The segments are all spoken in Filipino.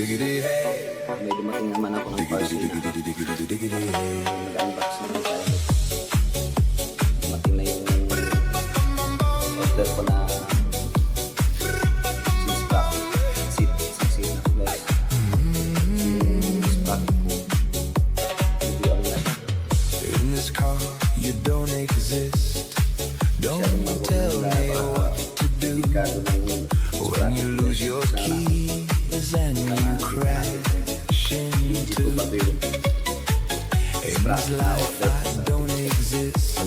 May dumating naman ako ng parcel na nag-unbox naman tayo. Dumating na yung order ko na since bracket. Seat na ko guys. Since bracket ko. Hindi ang lang. In this car, you don't exist. Don't tell me what to do when you lose your keys and you crash into. In this life, I don't exist.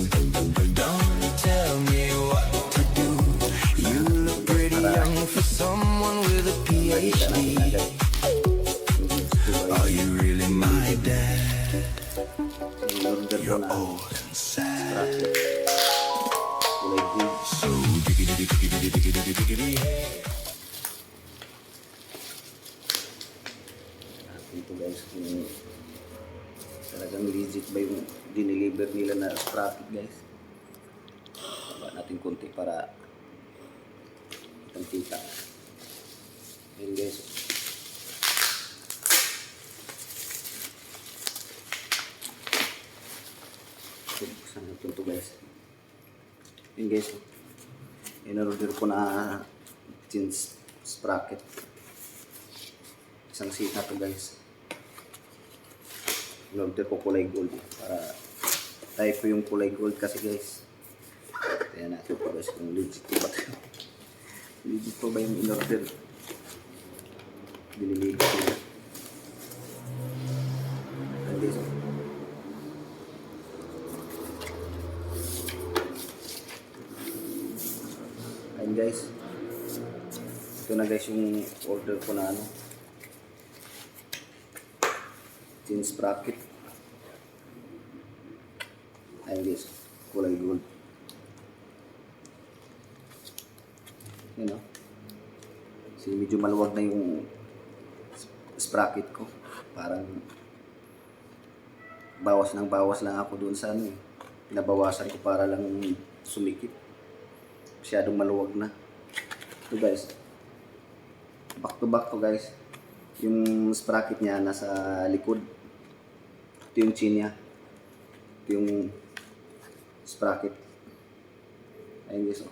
Don't tell me what to do. You look pretty young for someone with a PhD. Are you really my dad? You're old and sad. So diggity diggity diggity diggity. Ito guys, kung talagang legit ba yung dineliver nila na sprocket guys. Baba natin konti para kita. Ayan guys. Buksan natin ito guys. Ayan guys. In-order ko na jeans sprocket. Isang seat na to guys. In-order ko kulay gold para type ko yung kulay gold kasi guys. Kaya natin po guys kung legit po ba ito. Legit po ba yung in-order? Diniligo ko guys. Ayan guys. Ayan guys. Ito na guys yung order ko na ano. Jeans bracket. Ayan guys, kulay gold. Yan o. Kasi medyo maluwag na yung sprocket ko. Parang bawas lang ako doon sa ano eh. Pinabawasan ko para lang sumikip. Masyadong maluwag na. Ito guys. Back to back to guys. Yung sprocket niya nasa likod. Ito yung chin niya. Ito yung sprocket. Ayun guys. Oh.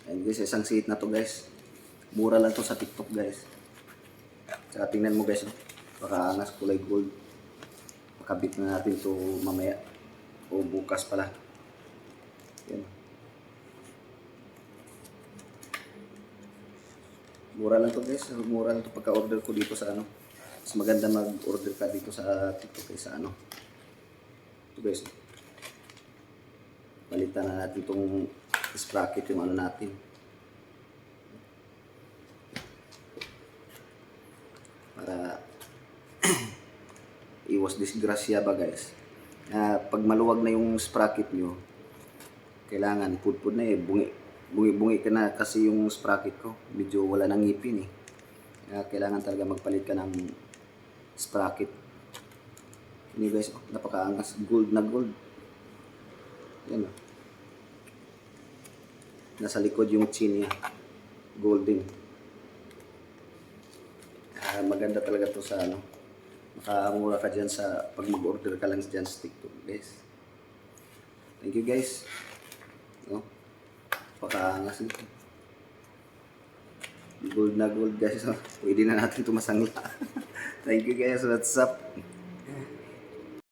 Ayun guys. Isang seat na to guys. Mura lang to sa TikTok guys. Tsaka tingnan mo guys. Oh. Pakaangas kulay gold. Pakabit na natin to mamaya. O bukas pala. Yan. Mura lang to guys. Mura lang to pagka-order ko dito sa ano. Mas maganda mag-order ka dito sa TikTok kaysa ano. Ito guys. Balitan na natin itong sprocket yung ano natin. Para iwas disgrasya ba guys. Pag maluwag na yung sprocket nyo, kailangan pudpud na eh. Bungi-bungi ka na kasi yung sprocket ko. Medyo wala nang ngipin eh. Kailangan talaga magpalit ka ng sprocket. Ini guys, oh, napakaangas. Gold na gold. Yan oh. Nasa likod yung chin niya. Golden. Maganda talaga to sa ano. Makamura ka dyan sa pag mag-order ka lang dyan sa TikTok guys. Thank you guys. No? Pakaangas nito. Gold na gold guys. Pwede na natin ito masangla. Thank you guys. What's up?